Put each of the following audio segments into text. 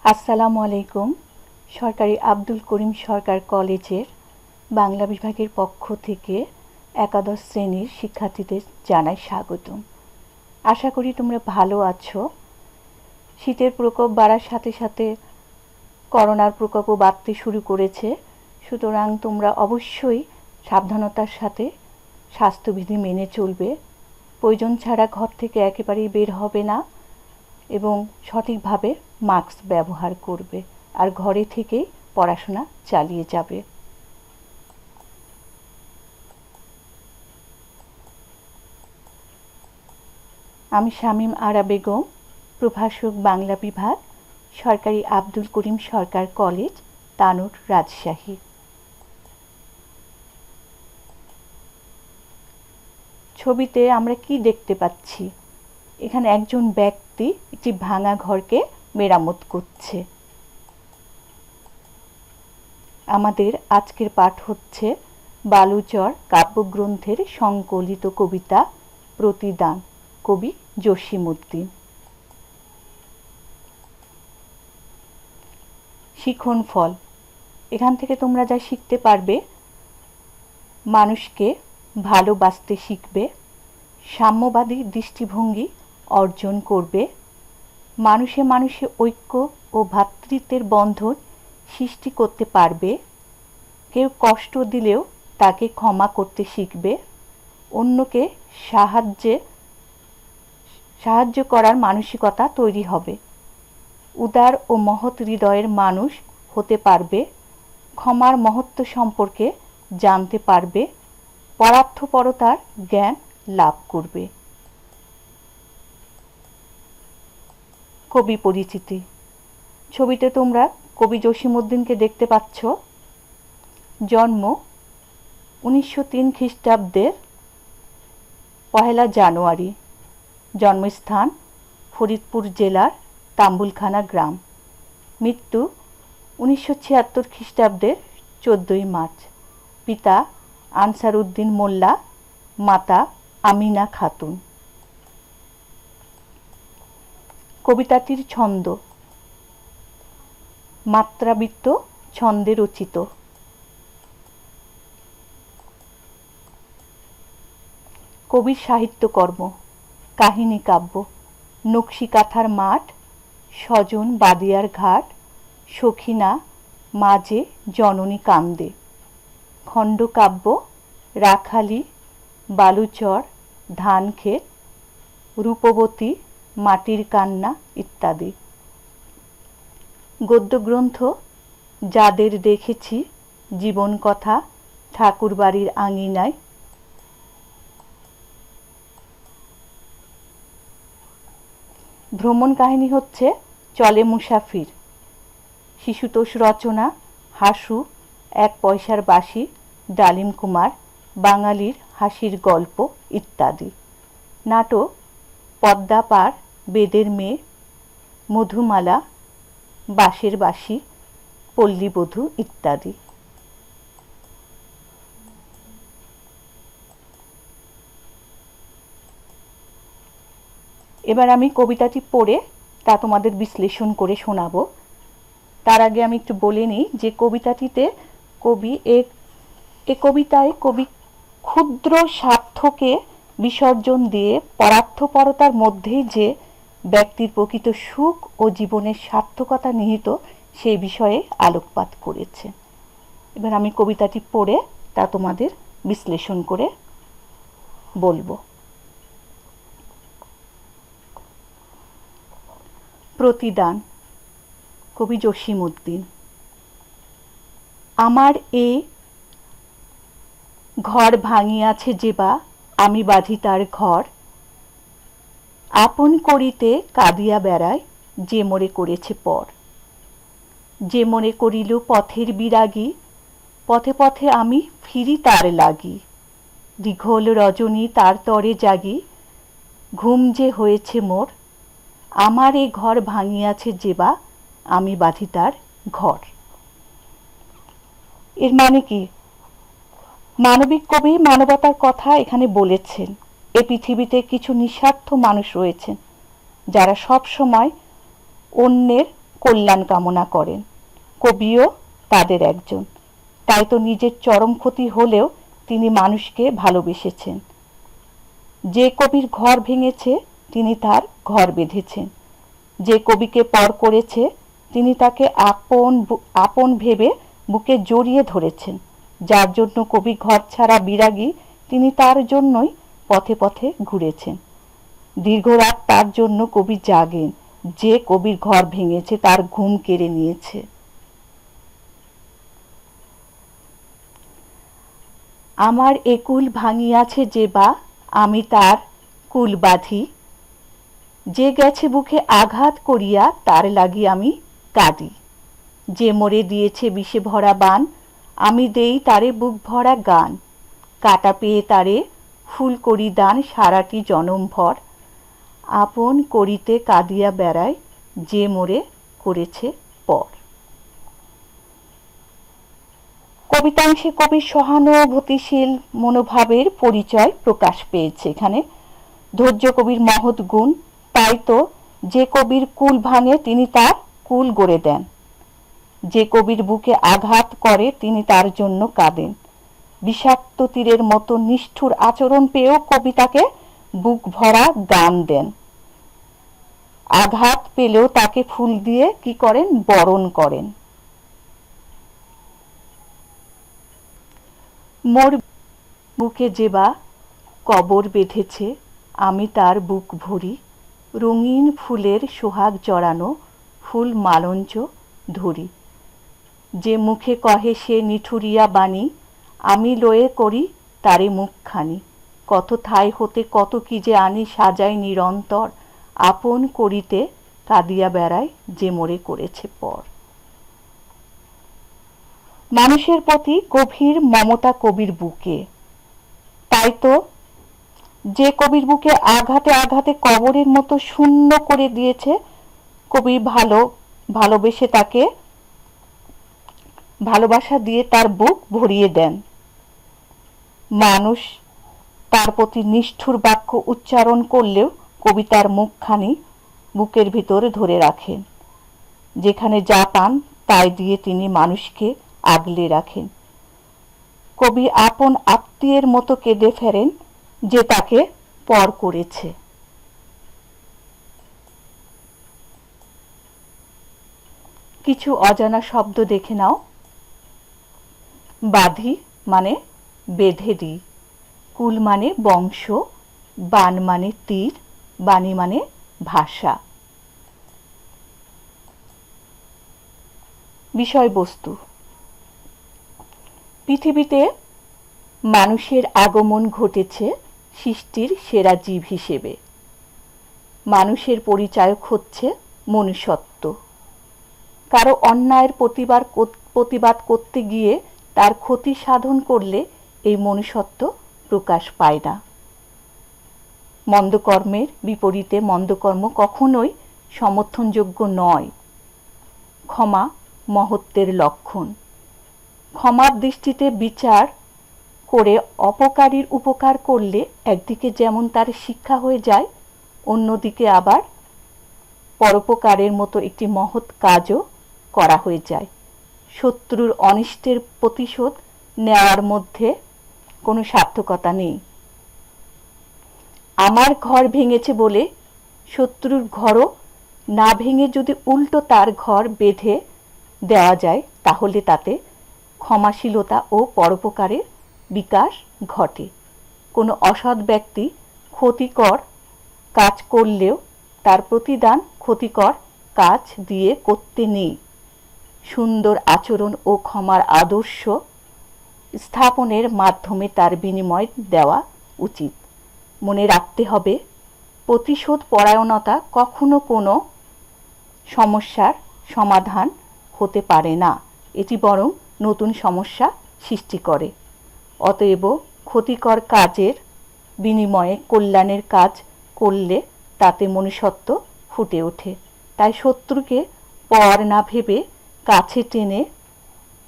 আসসালামু আলাইকুম। সরকারি আব্দুল করিম সরকার কলেজের বাংলা বিভাগের পক্ষ থেকে একাদশ শ্রেণীর শিক্ষার্থীদের জানাই স্বাগতম। আশা করি তোমরা ভালো আছো। শীতের প্রকোপ বাড়ার সাথে সাথে করোনার প্রকোপও বাড়তে শুরু করেছে, সুতরাং তোমরা অবশ্যই সাবধানতার সাথে স্বাস্থ্যবিধি মেনে চলবে। প্রয়োজন ছাড়া ঘর থেকে একেবারেই বের হবে না এবং সঠিকভাবে মাস্ক ব্যবহার করবে, আর ঘরে থেকেই পড়াশোনা চালিয়ে যাবে। আমি শামীম আরা বেগম, প্রভাষক বাংলা বিভাগ, সরকারি আব্দুল করিম সরকার কলেজ, তানোর, রাজশাহী। ছবিতে আমরা কি দেখতে পাচ্ছি? এখানে একজন ব্যক্তি একটি ভাঙা ঘরকে মেরামত করছে। আমাদের আজকের পাঠ হচ্ছে বালুচর কাব্যগ্রন্থের সংকলিত কবিতা প্রতিদান, কবি জসিমউদ্দিন। শিখন ফল। এখান থেকে তোমরা যা শিখতে পারবে: মানুষকে ভালোবাসতে শিখবে, সাম্যবাদী দৃষ্টিভঙ্গি অর্জন করবে, মানুষে মানুষে ঐক্য ও ভ্রাতৃত্বের বন্ধন সৃষ্টি করতে পারবে, কেউ কষ্ট দিলেও তাকে ক্ষমা করতে শিখবে, অন্যকে সাহায্য করার মানসিকতা তৈরি হবে, উদার ও মহৎ হৃদয়ের মানুষ হতে পারবে, ক্ষমার মহত্ব সম্পর্কে জানতে পারবে, পরার্থপরতার জ্ঞান লাভ করবে। কবি পরিচিতি। ছবিতে তোমরা কবি জসিমউদ্দিনকে দেখতে পাচ্ছ। জন্ম 1903 খ্রিস্টাব্দের 1 জানুয়ারি। জন্মস্থান ফরিদপুর জেলার তাম্বুলখানা গ্রাম। মৃত্যু 1976 খ্রিস্টাব্দের 14 মার্চ। পিতা আনসার উদ্দিন মোল্লা, মাতা আমিনা খাতুন। কবিতাটির ছন্দ মাত্রাবৃত্ত ছন্দে রচিত। কবির সাহিত্যকর্ম: কাহিনী কাব্য, নকশিকাঁথার মাঠ, স্বজন বাদিয়ার ঘাট, সখিনা মাঝে জননী কান্দে। খণ্ডকাব্য: রাখালি, বালুচর, ধানক্ষেত, রূপবতী, মাটির কান্না ইত্যাদি। গদ্যগ্রন্থ: যাদের দেখেছি, জীবন কথা, ঠাকুরবাড়ির আঙিনায়। ভ্রমণ কাহিনী হচ্ছে চলে মুসাফির। শিশুতোষ রচনা: হাসু, 1 পয়সার বাঁশি, ডালিম কুমার, বাঙালির হাসির গল্প ইত্যাদি। নাটক: পদ্মা পার, বেদের মেয়ে, মধুমালা, বাঁশের বাঁশি, পল্লীবধূ ইত্যাদি। এবার আমি কবিতাটি পড়ে তা তোমাদের বিশ্লেষণ করে শোনাবো। তার আগে আমি একটু বলে নিই যে কবিতাটিতে কবিতায় কবি ক্ষুদ্র স্বার্থকে বিসর্জন দিয়ে পরার্থপরতার মধ্যেই যে ব্যক্তির প্রকৃত সুখ ও জীবনের সার্থকতা নিহিত সেই বিষয়ে আলোকপাত করেছে। এবার আমি কবিতাটি পড়ে তা তোমাদের বিশ্লেষণ করে বলবো। প্রতিদান, কবি জসিমউদ্দিন। আমার এ ঘর ভাঙিয়াছে যেবা, আমি বাঁধি তার ঘর, আপন করিতে কাঁদিয়া বেড়ায় যে মোরে করেছে পর। যে মনে করিল পথের বিরাগী, পথে পথে আমি ফিরি তার লাগি, দীঘল রজনী তার তরে জাগি, ঘুম যে হয়েছে মোর, আমার এ ঘর ভাঙিয়াছে যেবা, আমি বাঁধি তার ঘর। এর মানে কি? মানবিক কবি মানবতার কথা এখানে বলেছেন। এই পৃথিবীতে কিছু নিঃস্বার্থ মানুষ রয়েছেন যারা সব সময় অন্যের কল্যাণ কামনা করেন। কবিও তাদের একজন। তাই তো নিজের চরম ক্ষতি হলেও তিনি মানুষকে ভালোবেসেছেন। যে কবির ঘর ভেঙেছে তিনি তার ঘর বেঁধেছেন। যে কবিকে পর করেছে তিনি তাকে আপন ভেবে বুকে জড়িয়ে ধরেছেন। যার জন্য কবি ঘর ছাড়া বিরাগী তিনি তার জন্যই পথে পথে ঘুরেছেন। দীর্ঘ রাত তার জন্য কবি জাগেন। যে কবির ঘর ভেঙেছে তার ঘুম কেড়ে নিয়েছে। আমার একুল ভাঙিয়াছে যে বা আমি তার কুল বাঁধি, যে গেছে বুকে আঘাত করিয়া তার লাগি আমি কাঁদি। যে মরে দিয়েছে বিষে ভরা বান আমি দেই তারে বুক ভরা গান। কাটা পেয়ে তারে ফুল করি দান সারাটি জনমভর, আপন করিতে কাঁদিয়া বেড়ায় যে মোরে করেছে পর। কবিতাংশে কবির সহানুভূতিশীল মনোভাবের পরিচয় প্রকাশ পেয়েছে। এখানে ধৈর্য কবির মহৎ গুণ। তাই তো যে কবির কুল ভাঙে তিনি তার কুল গড়ে দেন। যে কবির বুকে আঘাত করে তিনি তার জন্য কাঁদেন। বিষাক্ত তীরের মতো নিষ্ঠুর আচরণ পেয়েও কবি তাকে বুক ভরা গান দেন। আঘাত পেলেও তাকে ফুল দিয়ে কি করেন? বরণ করেন। মোর বুকে যে বা কবর বেঁধেছে আমি তার বুক ভরি, রঙিন ফুলের সোহাগ জড়ানো ফুল মালঞ্চ ধরি। যে মুখে কহে সে নিঠুরিয়া বাণী আমি লয়ে করি তারে মুখখানি। কত ঠাই হতে কত কি যে আনি সাজাই নিরন্তর, আপন করিতে কাঁদিয়া বেড়ায় যে মোরে করেছে পর। মানুষের প্রতি গভীর মমতা কবির বুকে। তাই তো যে কবির বুকে আঘাতে আঘাতে কবরের মতো শূন্য করে দিয়েছে কবি ভালোবেসে তাকে ভালোবাসা দিয়ে তার বুক ভরিয়ে দেন। মানুষ তার প্রতি নিষ্ঠুর বাক্য উচ্চারণ করলেও কবি তার মুখখানি বুকের ভিতর ধরে রাখেন। যেখানে যা পান তাই দিয়ে তিনি মানুষকে আগলে রাখেন। কবি আপন আত্মীয়ের মতো কেঁদে ফেরেন যে তাকে পর করেছে। কিছু অজানা শব্দ দেখে নাও। বাঁধি মানে বেঁধে দিই, কুল মানে বংশ, বান মানে তীর, বাণী মানে ভাষা। বিষয়বস্তু। পৃথিবীতে মানুষের আগমন ঘটেছে সৃষ্টির সেরা জীব হিসেবে। মানুষের পরিচায়ক হচ্ছে মনুষ্যত্ব। কারো অন্যায়ের প্রতিবাদ করতে গিয়ে তার ক্ষতি সাধন করলে এই মনুষ্যত্ব প্রকাশ পায় না। মন্দকর্মের বিপরীতে মন্দকর্ম কখনোই সমর্থনযোগ্য নয়। ক্ষমা মহত্বের লক্ষণ। ক্ষমার দৃষ্টিতে বিচার করে অপকারীর উপকার করলে একদিকে যেমন তার শিক্ষা হয়ে যায়, অন্যদিকে আবার পরোপকারের মতো একটি মহৎ কাজও করা হয়ে যায়। শত্রুর অনিষ্টের প্রতিশোধ নেওয়ার মধ্যে কোনো সার্থকতা নেই। আমার ঘর ভেঙেছে বলে শত্রুর ঘরও না ভেঙে যদি উল্টো তার ঘর বেঁধে দেওয়া যায় তাহলে তাতে ক্ষমাশীলতা ও পরোপকারের বিকাশ ঘটে। কোনো অসৎ ব্যক্তি ক্ষতিকর কাজ করলেও তার প্রতিদান ক্ষতিকর কাজ দিয়ে করতে নেই। সুন্দর আচরণ ও ক্ষমার আদর্শ স্থাপনের মাধ্যমে তার বিনিময় দেওয়া উচিত। মনে রাখতে হবে, প্রতিশোধ পরায়ণতা কখনো কোনো সমস্যার সমাধান হতে পারে না, এটি বরং নতুন সমস্যা সৃষ্টি করে। অতএব ক্ষতিকর কাজের বিনিময়ে কল্যাণের কাজ করলে তাতে মনুষ্যত্ব ফুটে ওঠে। তাই শত্রুকে পর না ভেবে কাছে টেনে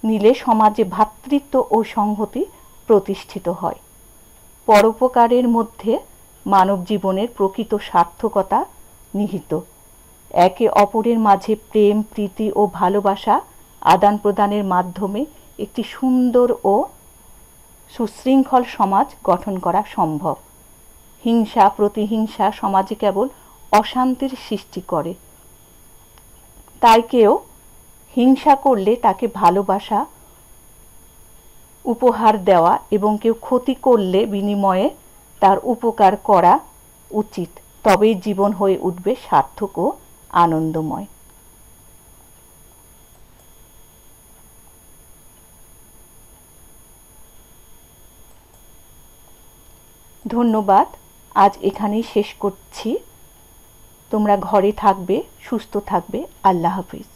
নিলে সমাজে ভ্রাতৃত্ব ও সংহতি প্রতিষ্ঠিত হয়। পরোপকারের মধ্যে মানব জীবনের প্রকৃত সার্থকতা নিহিত। একে অপরের মাঝে প্রেম, প্রীতি ও ভালোবাসা আদান প্রদানের মাধ্যমে একটি সুন্দর ও সুশৃঙ্খল সমাজ গঠন করা সম্ভব। হিংসা, প্রতিহিংসা সমাজে কেবল অশান্তির সৃষ্টি করে। তাই কেউ হিংসা করলে তাকে ভালোবাসা উপহার দেওয়া এবং কেউ ক্ষতি করলে বিনিময়ে তার উপকার করা উচিত। তবেই জীবন হয়ে উঠবে সার্থক ও আনন্দময়। ধন্যবাদ। আজ এখানেই শেষ করছি। তোমরা ঘরে থাকবে, সুস্থ থাকবে। আল্লাহ হাফিজ।